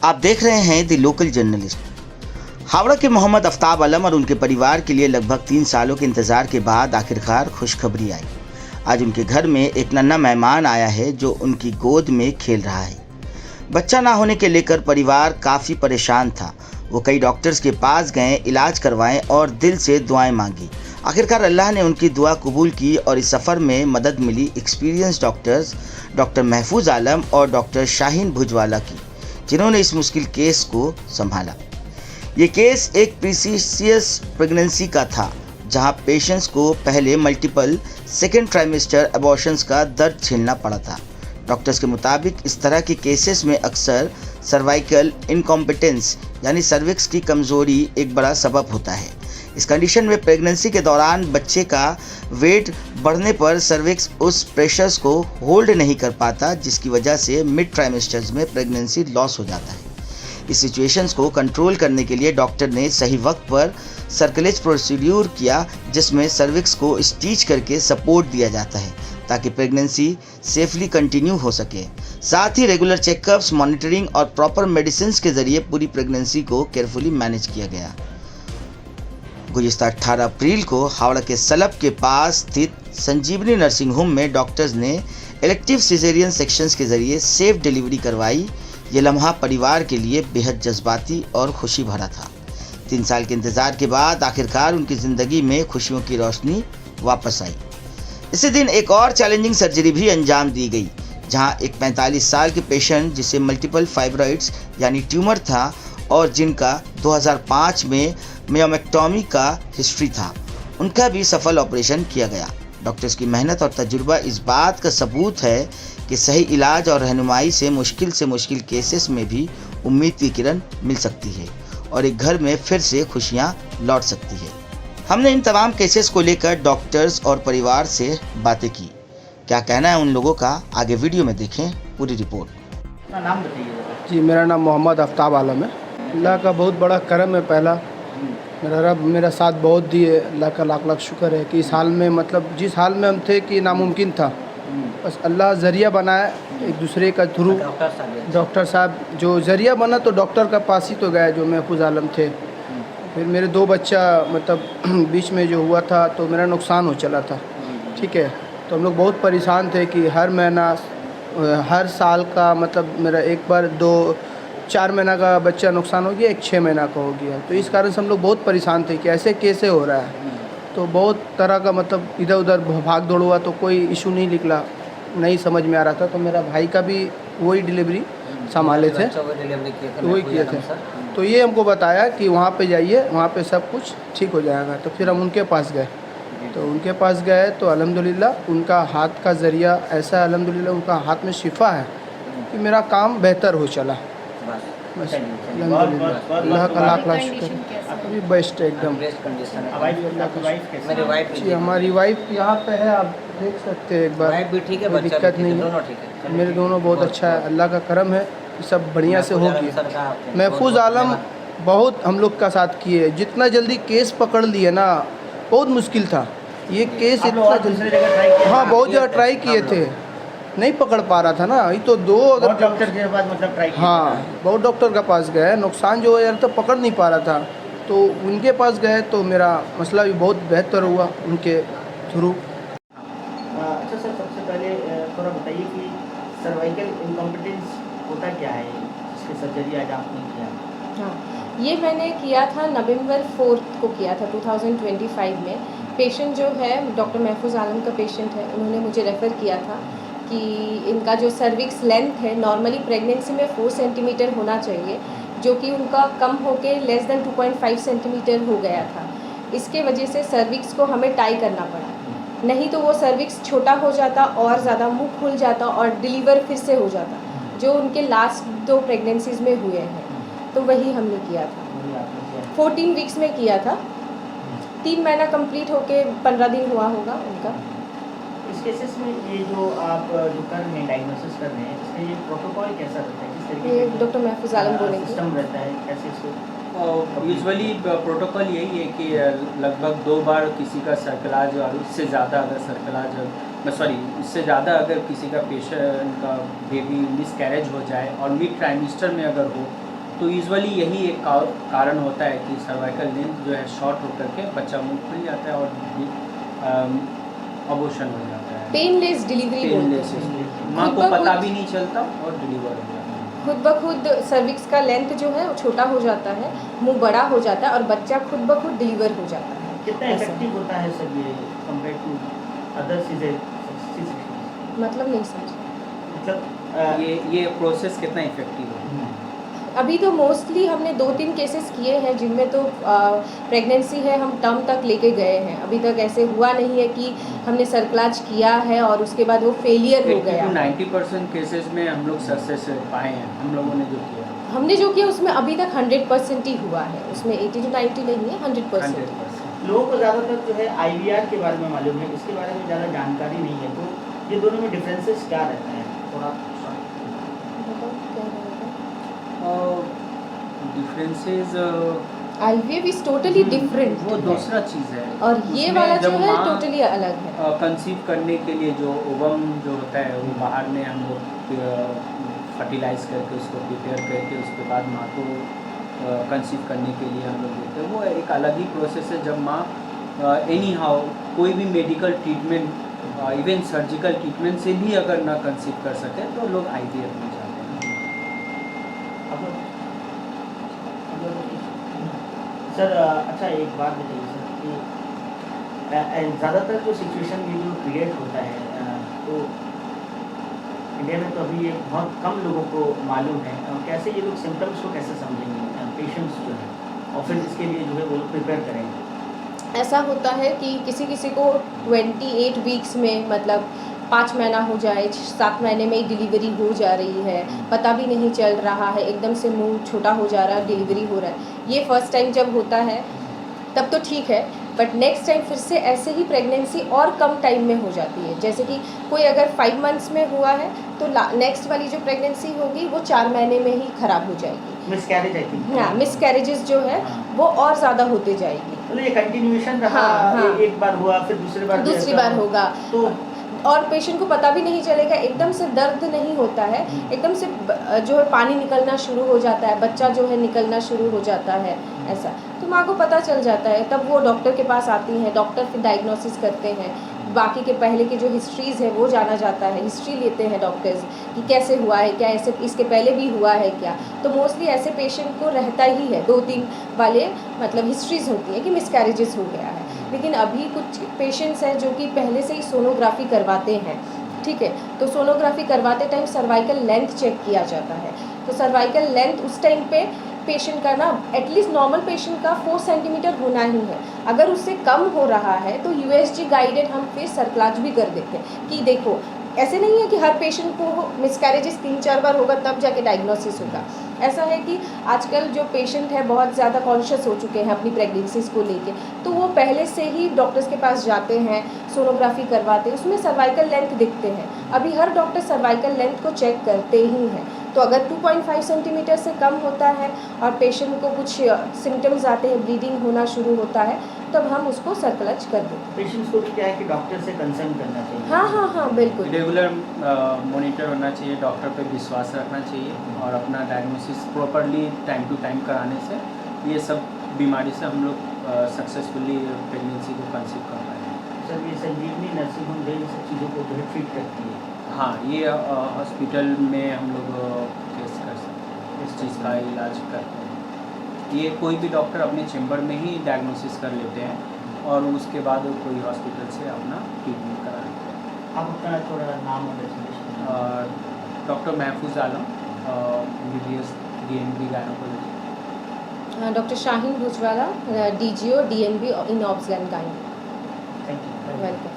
आप देख रहे हैं द लोकल जर्नलिस्ट। हावड़ा के मोहम्मद आफ्ताब आलम और उनके परिवार के लिए लगभग 3 सालों के इंतजार के बाद आखिरकार खुशखबरी आई। आज उनके घर में एक नन्हा मेहमान आया है जो उनकी गोद में खेल रहा है। बच्चा ना होने के लेकर परिवार काफ़ी परेशान था। वो कई डॉक्टर्स के पास गए, इलाज करवाएं और दिल से दुआएं मांगी। आखिरकार अल्लाह ने उनकी दुआ कबूल की और इस सफ़र में मदद मिली एक्सपीरियंस डॉक्टर्स डॉक्टर महफूज आलम और डॉक्टर शाहीन भुजवाला की, जिन्होंने इस मुश्किल केस को संभाला। ये केस एक प्रीसीसियस प्रेगनेंसी का था, जहां पेशेंट्स को पहले मल्टीपल सेकेंड ट्राइमेस्टर अबॉर्शंस का दर्द झेलना पड़ा था। डॉक्टर्स के मुताबिक इस तरह के केसेस में अक्सर सर्वाइकल इनकॉम्पिटेंस यानी सर्विक्स की कमज़ोरी एक बड़ा सबब होता है। इस कंडीशन में प्रेगनेंसी के दौरान बच्चे का वेट बढ़ने पर सर्विक्स उस प्रेशर्स को होल्ड नहीं कर पाता, जिसकी वजह से मिड ट्राइमेस्टर्स में प्रेगनेंसी लॉस हो जाता है। इस सिचुएशंस को कंट्रोल करने के लिए डॉक्टर ने सही वक्त पर सर्कलेज प्रोसीड्यूर किया, जिसमें सर्विक्स को स्टिच करके सपोर्ट दिया जाता है ताकि प्रेगनेंसी सेफली कंटिन्यू हो सके। साथ ही रेगुलर चेकअप्स, मॉनिटरिंग और प्रॉपर मेडिसिन के जरिए पूरी प्रेगनेंसी को केयरफुली मैनेज किया गया। गुज़िश्ता 18 अप्रैल को हावड़ा के सलब के पास स्थित संजीवनी नर्सिंग होम में डॉक्टर्स ने इलेक्टिव सिजेरियन सेक्शंस के जरिए सेफ डिलीवरी करवाई। ये लम्हा परिवार के लिए बेहद जज्बाती और खुशी भरा था। 3 साल के इंतज़ार के बाद आखिरकार उनकी ज़िंदगी में खुशियों की रोशनी वापस आई। इसी दिन एक और चैलेंजिंग सर्जरी भी अंजाम दी गई, जहां एक 45 साल के पेशेंट जिसे मल्टीपल फाइब्रॉइड्स यानी ट्यूमर था और जिनका 2005 में मियोमेक्टॉमी का हिस्ट्री था, उनका भी सफल ऑपरेशन किया गया। डॉक्टर्स की मेहनत और तजुर्बा इस बात का सबूत है कि सही इलाज और रहनुमाई से मुश्किल केसेस में भी उम्मीद की किरण मिल सकती है और एक घर में फिर से खुशियां लौट सकती है। हमने इन तमाम केसेस को लेकर डॉक्टर्स और परिवार से बातें की। क्या कहना है उन लोगों का, आगे वीडियो में देखें पूरी रिपोर्ट। अपना नाम बताइए। जी, मेरा नाम मोहम्मद आफ्ताब आलम है। अल्लाह का बहुत बड़ा करम है। पहला मेरा रब मेरा साथ बहुत दिए, अल्लाह का लाख लाख शुक्र है कि इस हाल में, मतलब जिस हाल में हम थे कि नामुमकिन था, बस अल्लाह ज़रिया बनाया एक दूसरे का थ्रू। डॉक्टर साहब जो ज़रिया बना तो डॉक्टर का पास ही तो गया जो महफूज आलम थे। फिर मेरे 2 बच्चा मतलब बीच में जो हुआ था तो मेरा नुकसान हो चला था, ठीक है। तो हम लोग बहुत परेशान थे कि हर महीना हर साल का, मतलब मेरा एक बार 4 महीना का बच्चा नुकसान हो गया, एक 6 महीना का हो गया। तो इस कारण से हम लोग बहुत परेशान थे कि ऐसे कैसे हो रहा है। तो बहुत तरह का मतलब इधर उधर भाग दौड़ हुआ तो कोई इशू नहीं निकला, नहीं समझ में आ रहा था। तो मेरा भाई का भी वही डिलीवरी संभाले थे, वही किए थे। तो ये हमको बताया कि वहाँ पे जाइए, वहाँ पे सब कुछ ठीक हो जाएगा। तो फिर हम उनके पास गए। तो उनके पास गए तो अल्हम्दुलिल्लाह उनका हाथ का ज़रिया ऐसा, अल्हम्दुलिल्लाह उनका हाथ में शिफा है कि मेरा काम बेहतर हो चला। बस अल्हम्दुलिल्लाह, अल्लाह का लाख लाख शुक्र। अभी बेस्ट है एकदम। जी, हमारी वाइफ यहाँ पे है, आप देख सकते हैं एक बार। भी ठीक है, कोई दिक्कत नहीं है। मेरे दोनों बहुत अच्छा है, अल्लाह का करम है, सब बढ़िया से हो गया। महफूज आलम बहुत हम लोग का साथ किए, जितना जल्दी केस पकड़ लिए ना, बहुत मुश्किल था ये केस इतना जल्दी। हाँ, बहुत जगह ट्राई किए थे, नहीं पकड़ पा रहा था ना। ये तो 2 अगर डॉक्टर के पास मतलब ट्राई किया। हाँ, बहुत डॉक्टर का पास गए, नुकसान जो है यार तो पकड़ नहीं पा रहा था, तो उनके पास गए तो मेरा मसला भी बहुत बेहतर हुआ उनके थ्रू। अच्छा सर, सबसे पहले थोड़ा बताइए कि सर्वाइकल इनकॉम्पिटेंस होता क्या है, इसकी सर्जरी आज आपने किया? हाँ, ये मैंने किया था नवंबर 4 को किया था 2025 में। पेशेंट जो है डॉक्टर महफूज आलम का पेशेंट है, उन्होंने मुझे रेफ़र किया था कि इनका जो सर्विक्स लेंथ है नॉर्मली प्रेगनेंसी में 4 सेंटीमीटर होना चाहिए, जो कि उनका कम होके लेस देन 2.5 सेंटीमीटर हो गया था। इसके वजह से सर्विक्स को हमें टाई करना पड़ा, नहीं तो वो सर्विक्स छोटा हो जाता और ज़्यादा मुंह खुल जाता और डिलीवर फिर से हो जाता, जो उनके लास्ट 2 प्रेगनेंसीज़ में हुए हैं। तो वही हमने किया था, 14 वीक्स में किया था। 3 महीना कंप्लीट होके 15 दिन हुआ होगा उनका। इस केसेस में ये जो आप जो कर रहे हैं, डायग्नोसिस कर रहे हैं, इसका ये प्रोटोकॉल कैसा रहता है, किस तरीके ये डॉक्टर महफूज आलम बोलेंगे। सिस्टम रहता है, कैसे इसको? यूजुअली प्रोटोकॉल यही है कि लगभग 2 बार किसी का सर्कलाज और उससे ज़्यादा अगर इससे ज़्यादा अगर किसी का पेशेंट का बेबी मिसकैरेज हो जाए और मिड ट्राइमेस्टर में अगर हो तो यूजुअली यही एक कारण होता है कि सर्वाइकल लेंथ जो है शॉर्ट होकर के बच्चा मुंह खुल जाता है और अबॉर्शन हो जाता है, पेनलेस डिलीवरी बोलते पेनलेस, हैं। माँ खुद को ब पता खुद- भी नहीं चलता और डिलीवर हो जाता है। खुद ब खुद सर्विक्स का लेंथ जो है वो छोटा हो जाता है, मुंह बड़ा हो जाता है और बच्चा खुद ब खुद डिलीवर हो जाता है। कितना ऐसा। इफेक्टिव होता है सर ये कंपेयर टू अदर सीजर? मतलब नहीं समझ। मतलब ये प्रोसेस कितना इफेक्टिव है? अभी तो मोस्टली हमने 2-3 केसेस किए हैं जिनमें तो प्रेगनेंसी है हम टर्म तक लेके गए हैं। अभी तक ऐसे हुआ नहीं है कि हमने सर्कलाज किया है और उसके बाद वो फेलियर हो 80 गया। to 90% केसेस में हम लोग सक्सेस पाए हैं, हम लोगों ने जो किया हमने जो किया उसमें अभी तक 100% ही हुआ है, उसमें 80 to 90 नहीं है, 100%। 100%। लोगों को ज़्यादातर जो है IVR के बारे में मालूम है, इसके बारे में ज़्यादा जानकारी नहीं है, तो ये दोनों में डिफरेंसेस क्या रहता है थोड़ा? Differences IVF is totally different. वो दूसरा चीज़ है और ये उसमें वाला जो जब है माँ टोटली अलग है। कंसीव करने के लिए जो ओवम जो होता है वो बाहर में हम लोग फर्टिलाइज करके उसको प्रिपेयर करके उसके बाद माँ को कंसीव करने के लिए हम लोग देते हैं। वो एक अलग ही प्रोसेस है। जब माँ एनी हाउ कोई भी medical treatment even surgical treatment से भी अगर ना कंसीव कर सके तो लोग IVF में जाते हैं। सर अच्छा एक बात बताइए सर कि ज़्यादातर जो सिचुएशन ये जो क्रिएट होता है तो इंडिया में तो अभी ये बहुत कम लोगों को मालूम है, कैसे ये लोग सिम्टम्स को कैसे समझेंगे पेशेंट्स जो है और फिर इसके लिए जो है वो प्रिपेयर करेंगे? ऐसा होता है कि किसी किसी को 28 वीक्स में मतलब 5 महीना हो जाए, 7 महीने में ही डिलीवरी हो जा रही है, पता भी नहीं चल रहा है, एकदम से मुंह छोटा हो जा रहा है, डिलीवरी हो रहा है। ये फर्स्ट टाइम जब होता है तब तो ठीक है, बट नेक्स्ट टाइम फिर से ऐसे ही प्रेगनेंसी और कम टाइम में हो जाती है। जैसे कि कोई अगर 5 मंथ्स में हुआ है तो नेक्स्ट वाली जो प्रेगनेंसी होगी वो 4 महीने में ही ख़राब हो जाएगी। Miscarriage I think. हाँ, मिसकैरेजेस जो है वो और ज़्यादा होते जाएगी। मतलब ये कंटिन्यूएशन रहा। हाँ। एक बार हुआ फिर दूसरी बार भी दूसरी ऐसा बार हुआ। होगा तो और पेशेंट को पता भी नहीं चलेगा, एकदम से दर्द नहीं होता है, एकदम से जो है पानी निकलना शुरू हो जाता है, बच्चा जो है निकलना शुरू हो जाता है ऐसा, तो माँ को पता चल जाता है। तब वो डॉक्टर के पास आती हैं, डॉक्टर फिर डायग्नोसिस करते हैं, बाकी के पहले की जो हिस्ट्रीज़ है वो जाना जाता है, हिस्ट्री लेते हैं डॉक्टर्स कि कैसे हुआ है, क्या ऐसे इसके पहले भी हुआ है क्या। तो मोस्टली ऐसे पेशेंट को रहता ही है 2-3 वाले मतलब हिस्ट्रीज़ होती है कि मिसकैरेजेस हो गया है। लेकिन अभी कुछ पेशेंट्स हैं जो कि पहले से ही सोनोग्राफी करवाते हैं, ठीक है, तो सोनोग्राफी करवाते टाइम सर्वाइकल लेंथ चेक किया जाता है। तो सर्वाइकल लेंथ उस टाइम पे पेशेंट का ना एटलीस्ट नॉर्मल पेशेंट का 4 सेंटीमीटर होना ही है। अगर उससे कम हो रहा है तो USG गाइडेड हम फिर सर्कलाज भी कर देते हैं कि देखो ऐसे नहीं है कि हर पेशेंट को मिसकैरेजेस 3-4 बार होगा तब जाके डायग्नोसिस होगा। ऐसा है कि आजकल जो पेशेंट है बहुत ज़्यादा कॉन्शियस हो चुके हैं अपनी प्रेगनेंसीज को लेके, तो वो पहले से ही डॉक्टर्स के पास जाते हैं, सोनोग्राफी करवाते हैं, उसमें सर्वाइकल लेंथ दिखते हैं। अभी हर डॉक्टर सर्वाइकल लेंथ को चेक करते ही हैं। तो अगर 2.5 सेंटीमीटर से कम होता है और पेशेंट को कुछ सिम्टम्स आते हैं, ब्लीडिंग होना शुरू होता है, तब हम उसको सर्कलाइज कर देते हैं। पेशेंट्स को भी क्या है कि डॉक्टर से कंसर्न करना चाहिए। हाँ बिल्कुल। रेगुलर मॉनिटर होना चाहिए, डॉक्टर पे विश्वास रखना चाहिए और अपना diagnosis properly time to time कराने से ये सब बीमारी से हम लोग सक्सेसफुली प्रेगनेंसी को कंसीव कर पाए हैं। सर ये संजीवनी नर्सिंग होम जो इन सब चीज़ों को जो है ट्रीट करती है। हाँ, ये हॉस्पिटल में हम लोग केस कर सकते हैं, इस चीज़ का इलाज करते हैं। ये कोई भी डॉक्टर अपने चैम्बर में ही डायग्नोसिस कर लेते हैं और उसके बाद कोई हॉस्पिटल से अपना ट्रीटमेंट करा लेते हैं। आप अपना थोड़ा नाम और designation. Doctor Mahfooz Alam, MBBS DNB gynaecology. Doctor Shaheen Bhujwala, DGO DNB in obs and gynae. Thank you. Welcome.